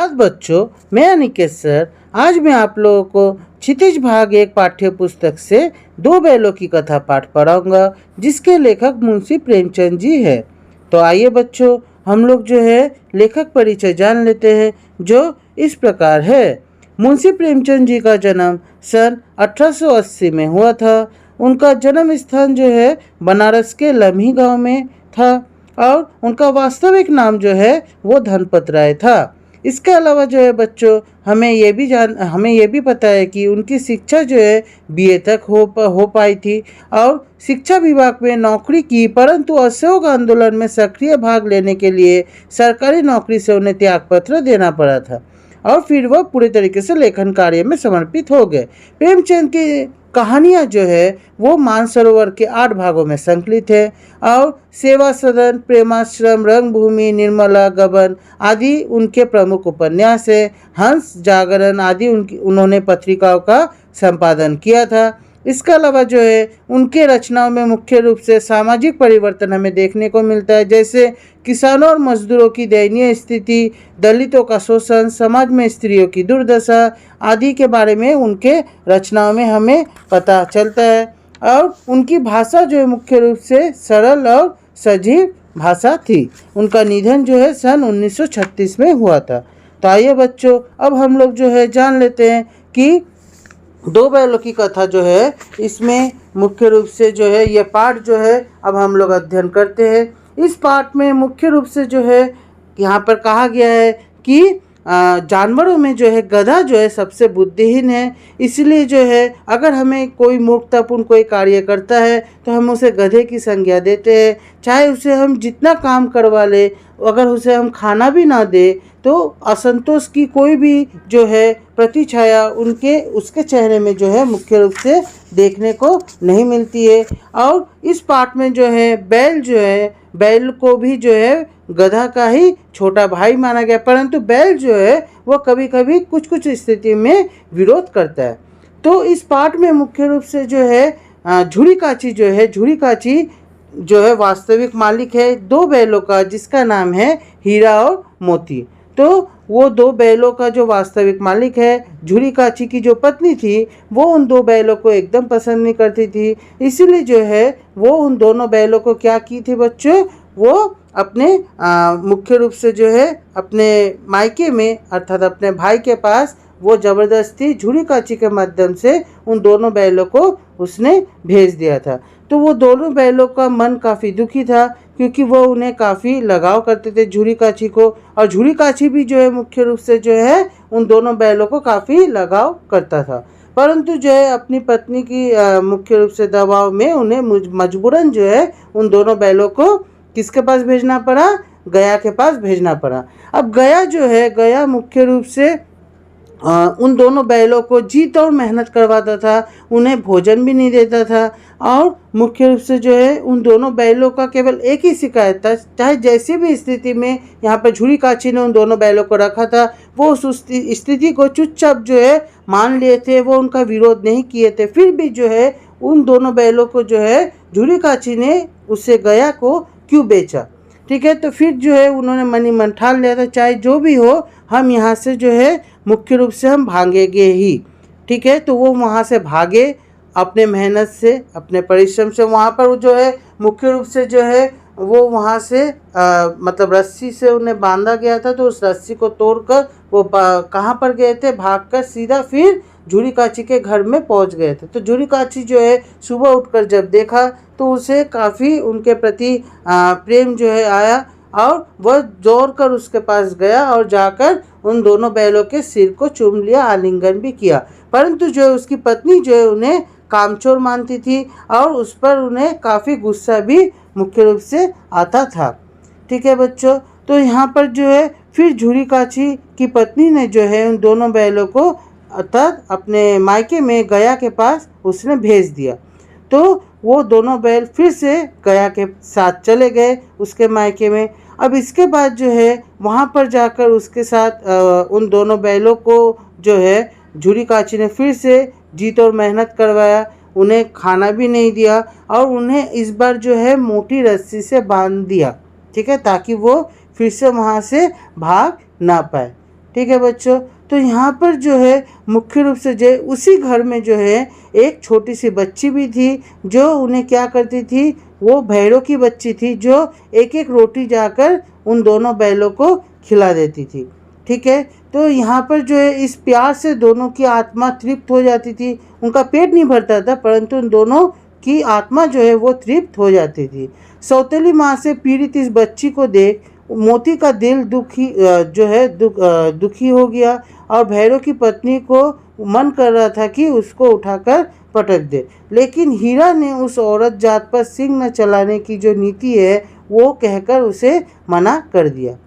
सुप्रभात बच्चों, मैं अनिकेत सर। आज मैं आप लोगों को क्षितिज भाग 1 पाठ्य पुस्तक से दो बैलों की कथा पाठ पढ़ाऊंगा, जिसके लेखक मुंशी प्रेमचंद जी है। तो आइए बच्चों, हम लोग जो है लेखक परिचय जान लेते हैं, जो इस प्रकार है। मुंशी प्रेमचंद जी का जन्म सन 1880 में हुआ था। उनका जन्म स्थान जो है बनारस के लम्ही गांव में था और उनका वास्तविक नाम जो है वो धनपत राय था। इसके अलावा जो है बच्चों, हमें ये भी पता है कि उनकी शिक्षा जो है बीए तक हो पाई थी और शिक्षा विभाग में नौकरी की, परंतु असहयोग आंदोलन में सक्रिय भाग लेने के लिए सरकारी नौकरी से उन्हें त्यागपत्र देना पड़ा था और फिर वह पूरे तरीके से लेखन कार्य में समर्पित हो गए। प्रेमचंद की कहानियाँ जो है वो मानसरोवर के 8 भागों में संकलित है और सेवा सदन, प्रेमाश्रम, रंगभूमि, निर्मला, गबन आदि उनके प्रमुख उपन्यास है। हंस, जागरण आदि उन्होंने पत्रिकाओं का संपादन किया था। इसके अलावा जो है उनके रचनाओं में मुख्य रूप से सामाजिक परिवर्तन हमें देखने को मिलता है, जैसे किसानों और मजदूरों की दयनीय स्थिति, दलितों का शोषण, समाज में स्त्रियों की दुर्दशा आदि के बारे में उनके रचनाओं में हमें पता चलता है। और उनकी भाषा जो है मुख्य रूप से सरल और सजीव भाषा थी। उनका निधन जो है सन 1936 में हुआ था। तो आइए बच्चों, अब हम लोग जो है जान लेते हैं कि दो बैलों की कथा जो है इसमें मुख्य रूप से जो है ये पाठ जो है अब हम लोग अध्ययन करते हैं। इस पाठ में मुख्य रूप से जो है यहाँ पर कहा गया है कि जानवरों में जो है गधा जो है सबसे बुद्धिहीन है। इसलिए जो है अगर हमें कोई मूर्खतापूर्ण कोई कार्य करता है तो हम उसे गधे की संज्ञा देते हैं। चाहे उसे हम जितना काम करवा ले, अगर उसे हम खाना भी ना दे तो असंतोष की कोई भी जो है प्रतिछाया उसके चेहरे में जो है मुख्य रूप से देखने को नहीं मिलती है। और इस पाठ में जो है बैल को भी जो है गधा का ही छोटा भाई माना गया, परंतु बैल जो है वो कभी कभी कुछ स्थिति में विरोध करता है। तो इस पाठ में मुख्य रूप से जो है झूरी काची जो है वास्तविक मालिक है दो बैलों का, जिसका नाम है हीरा और मोती। तो वो दो बैलों का जो वास्तविक मालिक है, झूरी काची की जो पत्नी थी, वो उन दो बैलों को एकदम पसंद नहीं करती थी। इसीलिए जो है वो उन दोनों बैलों को क्या की थी बच्चों, वो अपने मुख्य रूप से जो है अपने मायके में अर्थात अपने भाई के पास वो ज़बरदस्ती झूरी काची के माध्यम से उन दोनों बैलों को उसने भेज दिया था। तो वो दोनों बैलों का मन काफ़ी दुखी था, क्योंकि वो उन्हें काफ़ी लगाव करते थे झूरी काची को, और झूरी काची भी जो है मुख्य रूप से जो है उन दोनों बैलों को काफ़ी लगाव करता था। परंतु जो है अपनी पत्नी की मुख्य रूप से दबाव में उन्हें मजबूरन जो है उन दोनों बैलों को किसके पास भेजना पड़ा, गया के पास भेजना पड़ा। अब गया मुख्य रूप से उन दोनों बैलों को जी तोड़ मेहनत करवाता था, उन्हें भोजन भी नहीं देता था और मुख्य रूप से जो है उन दोनों बैलों का केवल एक ही शिकायत था, चाहे जैसी भी स्थिति में यहाँ पर झूरी काची ने उन दोनों बैलों को रखा था, वो उस स्थिति को चुपचाप जो है मान लिए थे, वो उनका विरोध नहीं किए थे। फिर भी जो है उन दोनों बैलों को जो है झूरी काची ने उससे गया को क्यों बेचा। ठीक है, तो फिर जो है उन्होंने मनी मन ठान लिया था, चाहे जो भी हो हम यहाँ से जो है मुख्य रूप से हम भागेंगे ही। ठीक है, तो वो वहाँ से भागे अपने मेहनत से, अपने परिश्रम से। वहाँ पर जो है मुख्य रूप से जो है वो वहाँ से मतलब रस्सी से उन्हें बांधा गया था, तो उस रस्सी को तोड़कर वो कहाँ पर गए थे, भागकर सीधा फिर झूरी काची के घर में पहुँच गए थे। तो झूरी काची जो है सुबह उठकर जब देखा तो उसे काफ़ी उनके प्रति प्रेम जो है आया और वह जोर कर उसके पास गया और जाकर उन दोनों बैलों के सिर को चूम लिया, आलिंगन भी किया। परंतु जो है उसकी पत्नी जो है उन्हें कामचोर मानती थी और उस पर उन्हें काफ़ी गुस्सा भी मुख्य रूप से आता था। ठीक है बच्चों, तो यहाँ पर जो है फिर झूरी काची की पत्नी ने जो है उन दोनों बैलों को अर्थात अपने मायके में गया के पास उसने भेज दिया। तो वो दोनों बैल फिर से गया के साथ चले गए उसके मायके में। अब इसके बाद जो है वहाँ पर जाकर उसके साथ उन दोनों बैलों को जो है झूरी काची ने फिर से जीत और मेहनत करवाया, उन्हें खाना भी नहीं दिया और उन्हें इस बार जो है मोटी रस्सी से बांध दिया। ठीक है, ताकि वो फिर से वहाँ से भाग ना पाए। ठीक है बच्चों। तो यहाँ पर जो है मुख्य रूप से जो उसी घर में जो है एक छोटी सी बच्ची भी थी जो उन्हें क्या करती थी, वो भेड़ों की बच्ची थी जो एक एक रोटी जाकर उन दोनों बैलों को खिला देती थी। ठीक है, तो यहाँ पर जो है इस प्यार से दोनों की आत्मा तृप्त हो जाती थी। उनका पेट नहीं भरता था परंतु उन दोनों की आत्मा जो है वो तृप्त हो जाती थी। सौतेली माँ से पीड़ित इस बच्ची को देख मोती का दिल दुखी हो गया और भैरव की पत्नी को मन कर रहा था कि उसको उठाकर पटक दे, लेकिन हीरा ने उस औरत जात पर सिंह न चलाने की जो नीति है वो कहकर उसे मना कर दिया।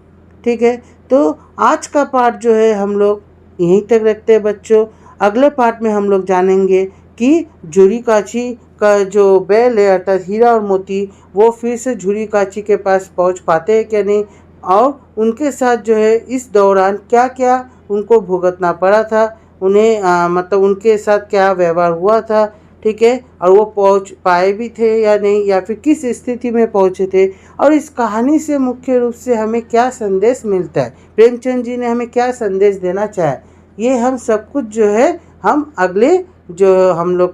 ठीक है, तो आज का पाठ जो है हम लोग यहीं तक रखते हैं बच्चों। अगले पाठ में हम लोग जानेंगे कि झुरी काची का जो बैल है अर्थात हीरा और मोती वो फिर से झुरी काची के पास पहुंच पाते हैं क्या नहीं, और उनके साथ जो है इस दौरान क्या क्या उनको भुगतना पड़ा था, उन्हें मतलब उनके साथ क्या व्यवहार हुआ था। ठीक है, और वो पहुंच पाए भी थे या नहीं, या फिर किस स्थिति में पहुंचे थे, और इस कहानी से मुख्य रूप से हमें क्या संदेश मिलता है, प्रेमचंद जी ने हमें क्या संदेश देना चाहा, ये हम सब कुछ जो है हम अगले जो हम लोग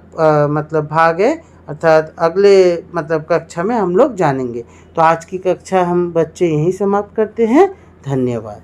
मतलब भाग है अर्थात अगले मतलब कक्षा में हम लोग जानेंगे। तो आज की कक्षा हम बच्चे यहीं समाप्त करते हैं। धन्यवाद।